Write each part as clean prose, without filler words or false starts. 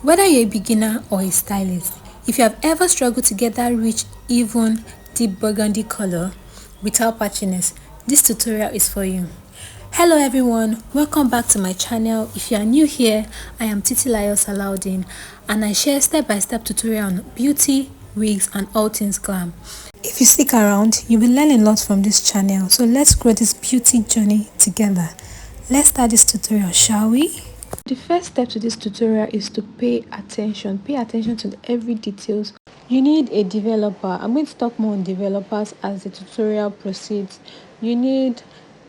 Whether you're a beginner or a stylist, if you have ever struggled to get that rich, even, deep burgundy color without patchiness, this tutorial is for you. Hello everyone, welcome back to my channel. If you are new here, I am Titilayo Salaudin and I share step-by-step tutorial on beauty, wigs and all things glam. If you stick around, you will learn a lot from this channel, so let's grow this beauty journey together. Let's start this tutorial, shall we? The first step to this tutorial is to pay attention. Pay attention to every details. You need a developer. I'm going to talk more on developers as the tutorial proceeds. You need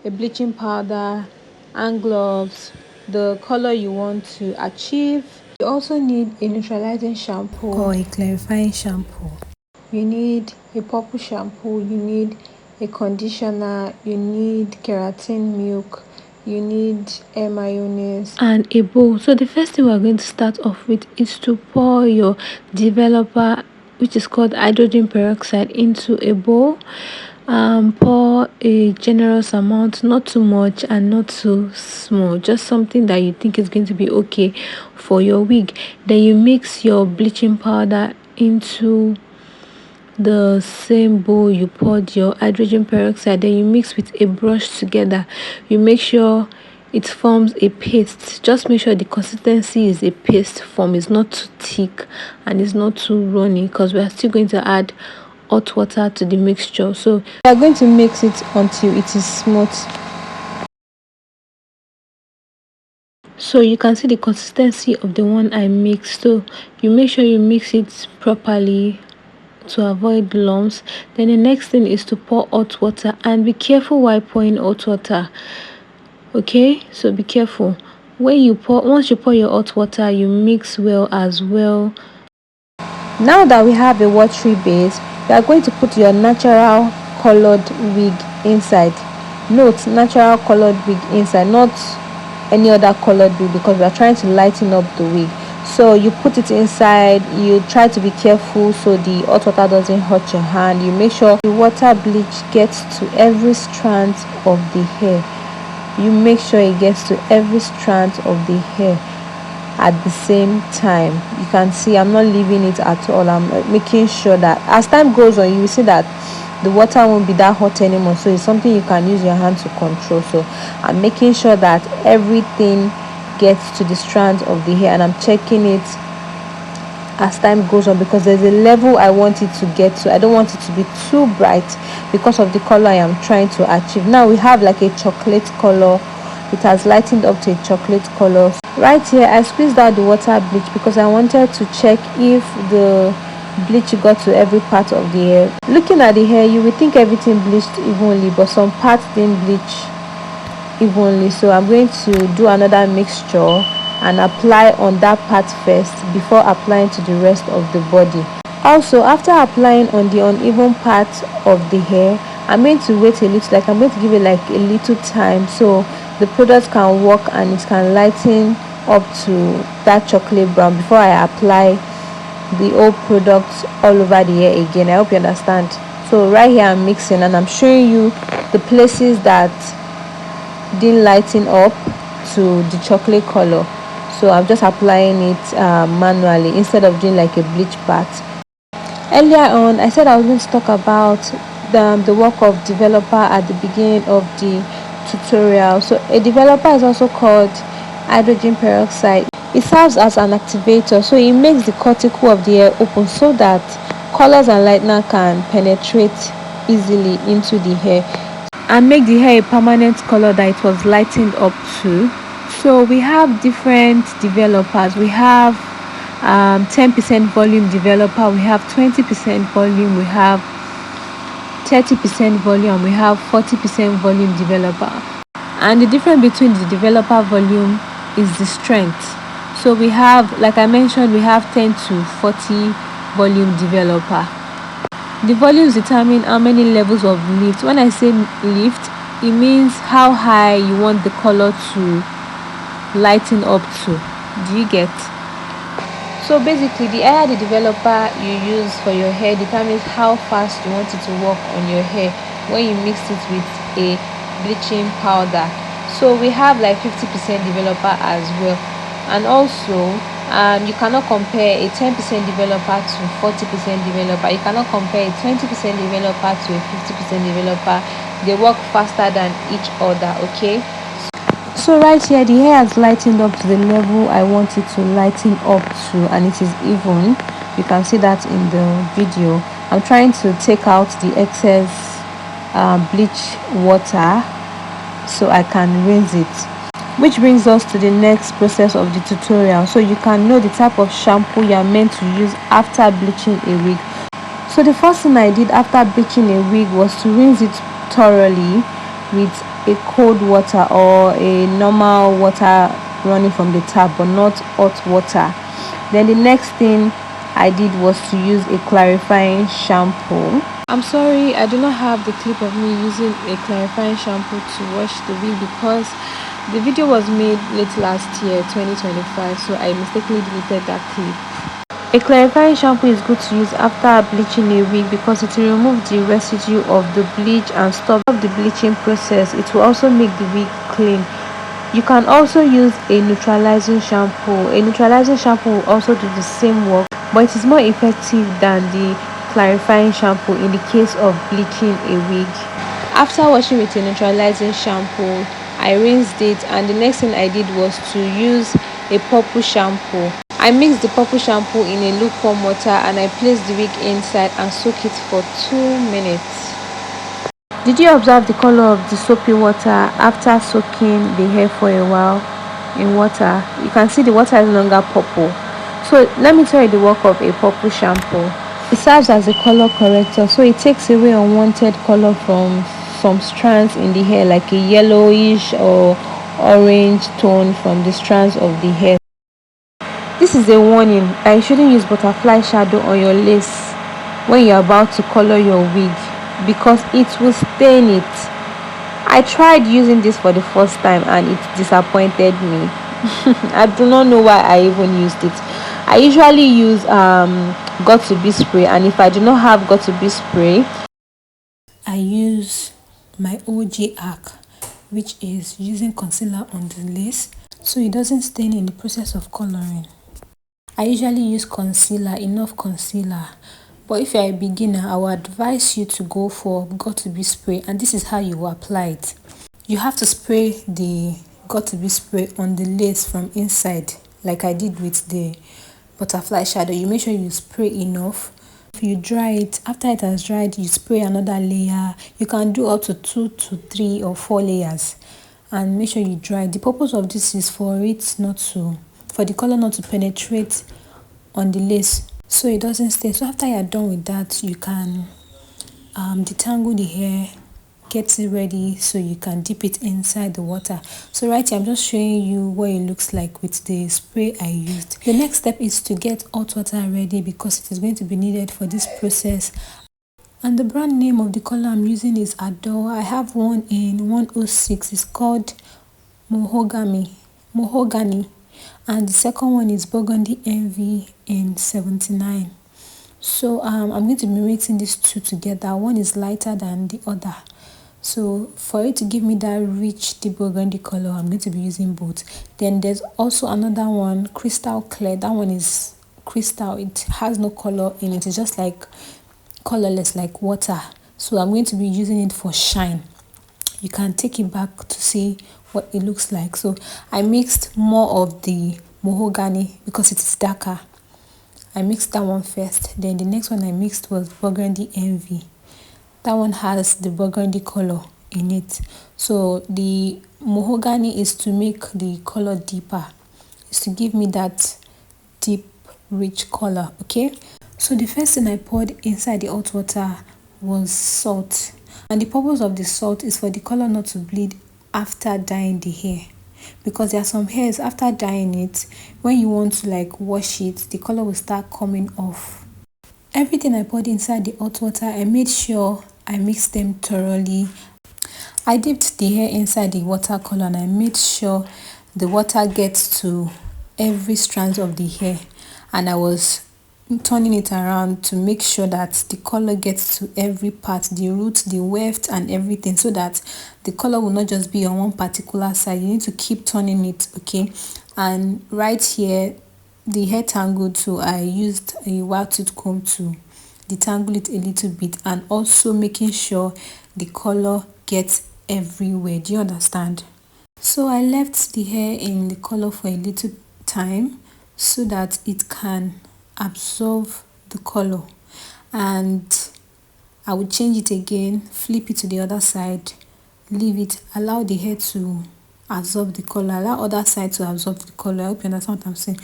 a bleaching powder, hand gloves, the color you want to achieve. You also need a neutralizing shampoo or a clarifying shampoo. You need a purple shampoo. You need a conditioner. You need keratin milk. You need a mayonnaise and a bowl. So the first thing we're going to start off with is to pour your developer, which is called hydrogen peroxide, into a bowl. Pour a generous amount, not too much and not too small, just something that you think is going to be okay for your wig. Then you mix your bleaching powder into the same bowl you poured your hydrogen peroxide. Then you mix with a brush together. You make sure it forms a paste. Just make sure the consistency is a paste form. It's not too thick and it's not too runny, because we are still going to add hot water to the mixture. So we are going to mix it until it is smooth. So you can see the consistency of the one I mixed. So you make sure you mix it properly to avoid lumps. Then the next thing is to pour hot water, and be careful while pouring hot water. Okay, so be careful when you pour. Once you pour your hot water, you mix well as well. Now that we have a watery base, we are going to put your natural colored wig inside. Note, natural colored wig inside, not any other colored wig, because we are trying to lighten up the wig. So you put it inside. You try to be careful so the hot water doesn't hurt your hand. You make sure the water bleach gets to every strand of the hair. You make sure it gets to every strand of the hair at the same time. You can see I'm not leaving it at all. I'm making sure that as time goes on, you will see that the water won't be that hot anymore. So it's something you can use your hand to control. So I'm making sure that everything gets to the strands of the hair, and I'm checking it as time goes on, because there's a level I want it to get to. I don't want it to be too bright because of the color I am trying to achieve. Now we have like a chocolate color. It has lightened up to a chocolate color. Right here I squeezed out the water bleach because I wanted to check if the bleach got to every part of the hair. Looking at the hair, you would think everything bleached evenly, but some parts didn't bleach evenly. So I'm going to do another mixture and apply on that part first before applying to the rest of the body. Also, after applying on the uneven part of the hair, I'm going to wait a little, like I'm going to give it like a little time so the product can work and it can lighten up to that chocolate brown before I apply the whole product all over the hair again. I hope you understand. So right here I'm mixing and I'm showing you the places that didn't lighten up to the chocolate color. So I'm just applying it manually instead of doing like a bleach bath. Earlier on I said I was going to talk about the work of developer at the beginning of the tutorial. So a developer is also called hydrogen peroxide. It serves as an activator, so it makes the cuticle of the hair open so that colors and lightener can penetrate easily into the hair and make the hair a permanent color that it was lightened up to. So we have different developers. We have 10% volume developer, we have 20% volume, we have 30% volume, we have 40% volume developer. And the difference between the developer volume is the strength. So we have, like I mentioned, we have 10 to 40 volume developer. The volumes determine how many levels of lift. When I say lift, it means how high you want the color to lighten up to. Do you get? So basically, the higher the developer you use for your hair determines how fast you want it to work on your hair when you mix it with a bleaching powder. So we have like 50% developer as well, and also and you cannot compare a 10% developer to 40% developer. You cannot compare a 20% developer to a 50% developer. They work faster than each other. Okay, so right here the hair has lightened up to the level I want it to lighten up to, and it is even. You can see that in the video. I'm trying to take out the excess bleach water so I can rinse it, which brings us to the next process of the tutorial, so you can know the type of shampoo you are meant to use after bleaching a wig. So the first thing I did after bleaching a wig was to rinse it thoroughly with a cold water or a normal water running from the tap, but not hot water. Then the next thing I did was to use a clarifying shampoo. I'm sorry, I do not have the clip of me using a clarifying shampoo to wash the wig because the video was made late last year, 2025, so I mistakenly deleted that clip. A clarifying shampoo is good to use after bleaching a wig because it will remove the residue of the bleach and stop the bleaching process. It will also make the wig clean. You can also use a neutralizing shampoo. A neutralizing shampoo will also do the same work, but it is more effective than the clarifying shampoo in the case of bleaching a wig. After washing with a neutralizing shampoo, I rinsed it, and the next thing I did was to use a purple shampoo. I mixed the purple shampoo in a lukewarm water and I placed the wig inside and soak it for 2 minutes. Did you observe the color of the soapy water after soaking the hair for a while in water? You can see the water is no longer purple. So let me tell you the work of a purple shampoo. It serves as a color corrector, so it takes away unwanted color from some strands in the hair, like a yellowish or orange tone from the strands of the hair. This is a warning that you shouldn't use butterfly shadow on your lace when you're about to color your wig because it will stain it. I tried using this for the first time and it disappointed me. I do not know why I even used it. I usually use got to be spray, and if I do not have got to be spray, I use my OG hack, which is using concealer on the lace so it doesn't stain in the process of coloring. I usually use concealer, enough concealer, but if you're a beginner, I would advise you to go for got to be spray, and this is how you will apply it. You have to spray the got to be spray on the lace from inside, like I did with the butterfly shadow. You make sure you spray enough. If you dry it, after it has dried, you spray another layer. You can do up to 2 to 3 or 4 layers and make sure you dry. The purpose of this is for the color not to penetrate on the lace so it doesn't stay. So after you're done with that, you can detangle the hair, get it ready so you can dip it inside the water. So right here I'm just showing you what it looks like with the spray I used. The next step is to get hot water ready because it is going to be needed for this process. And the brand name of the color I'm using is Adore. I have one in 106. It's called Mahogany, and the second one is Burgundy Envy in 79. So I'm going to be mixing these two together. One is lighter than the other, so for it to give me that rich deep burgundy color, I'm going to be using both. Then there's also another one, crystal clear. That one is crystal, it has no color in it, it's just like colorless like water, so I'm going to be using it for shine. You can take it back to see what it looks like. So I mixed more of the mahogany because it is darker. I mixed that one first, then the next one I mixed was Burgundy Envy. That one has the burgundy color in it. So the mahogany is to make the color deeper, is to give me that deep rich color. Okay, so the first thing I poured inside the hot water was salt, and the purpose of the salt is for the color not to bleed after dyeing the hair, because there are some hairs after dyeing it, when you want to like wash it, the color will start coming off. Everything I poured inside the hot water, I made sure I mixed them thoroughly. I dipped the hair inside the watercolor and I made sure the water gets to every strand of the hair, and I was turning it around to make sure that the color gets to every part, the root, the weft and everything, so that the color will not just be on one particular side. You need to keep turning it. Okay, and right here the hair tangled, so I used a wire tooth comb to detangle it a little bit, and also making sure the color gets everywhere. Do you understand? So I left the hair in the color for a little time so that it can absorb the color, and I would change it again, flip it to the other side, leave it, allow the hair to absorb the color, allow other side to absorb the color. I hope you understand what I'm saying.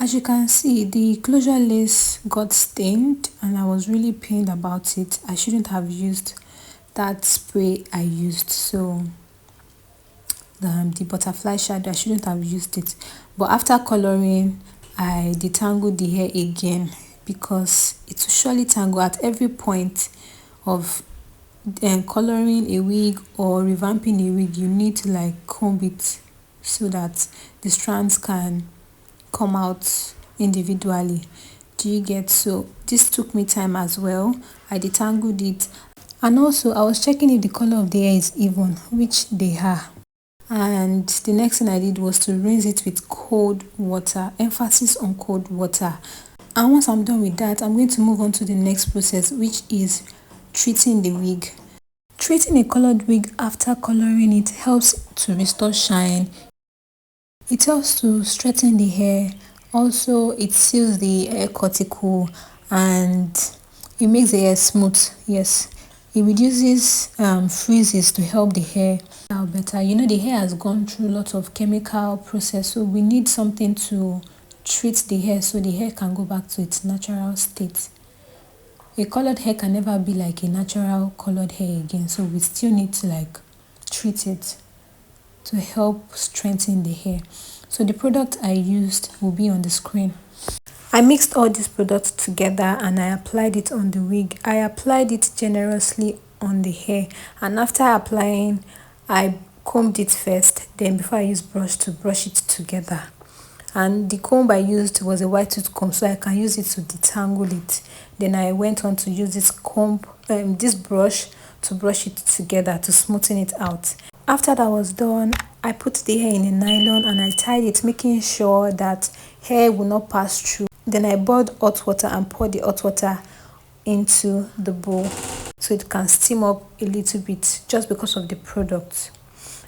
As you can see, the closure lace got stained and I was really pained about it. I shouldn't have used that spray I used. So the butterfly shadow, I shouldn't have used it. But after coloring, I detangled the hair again because it will surely tangle at every point of coloring a wig or revamping a wig. You need to like comb it so that the strands can come out individually. Do you get? So this took me time as well. I detangled it, and also I was checking if the color of the hair is even, which they are. And the next thing I did was to rinse it with cold water, emphasis on cold water. And once I'm done with that, I'm going to move on to the next process, which is treating the wig. Treating a colored wig after coloring it helps to restore shine. It helps to straighten the hair. Also, it seals the hair cuticle and it makes the hair smooth. Yes, it reduces freezes to help the hair out better. You know, the hair has gone through lots of chemical process, so we need something to treat the hair so the hair can go back to its natural state. A colored hair can never be like a natural colored hair again, so we still need to like treat it to help strengthen the hair. So the product I used will be on the screen. I mixed all these products together and I applied it on the wig. I applied it generously on the hair, and after applying, I combed it first, then before I used brush to brush it together. And the comb I used was a white tooth comb, so I can use it to detangle it. Then I went on to use this comb, this brush to brush it together to smoothen it out. After that was done, I put the hair in a nylon and I tied it, making sure that hair will not pass through. Then I boiled hot water and poured the hot water into the bowl so it can steam up a little bit just because of the product.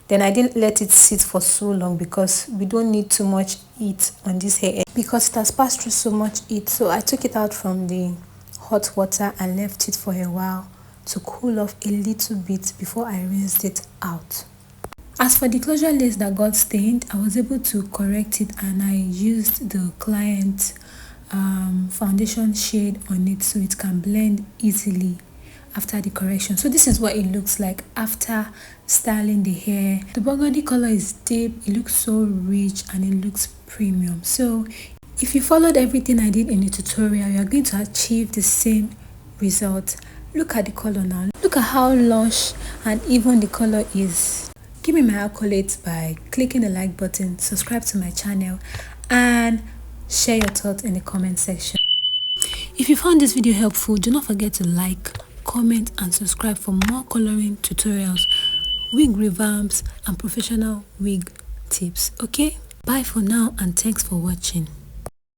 Then I didn't let it sit for so long because we don't need too much heat on this hair because it has passed through so much heat. So I took it out from the hot water and left it for a while to cool off a little bit before I rinsed it out. As for the closure lace that got stained, I was able to correct it and I used the client foundation shade on it so it can blend easily after the correction. So this is what it looks like after styling the hair. The burgundy color is deep, it looks so rich and it looks premium. So if you followed everything I did in the tutorial, you are going to achieve the same result. Look at the color now. Look at how lush and even the color is. Give me my accolades by clicking the like button, subscribe to my channel, and share your thoughts in the comment section. If you found this video helpful, do not forget to like, comment, and subscribe for more coloring tutorials, wig revamps, and professional wig tips. Okay? Bye for now and thanks for watching.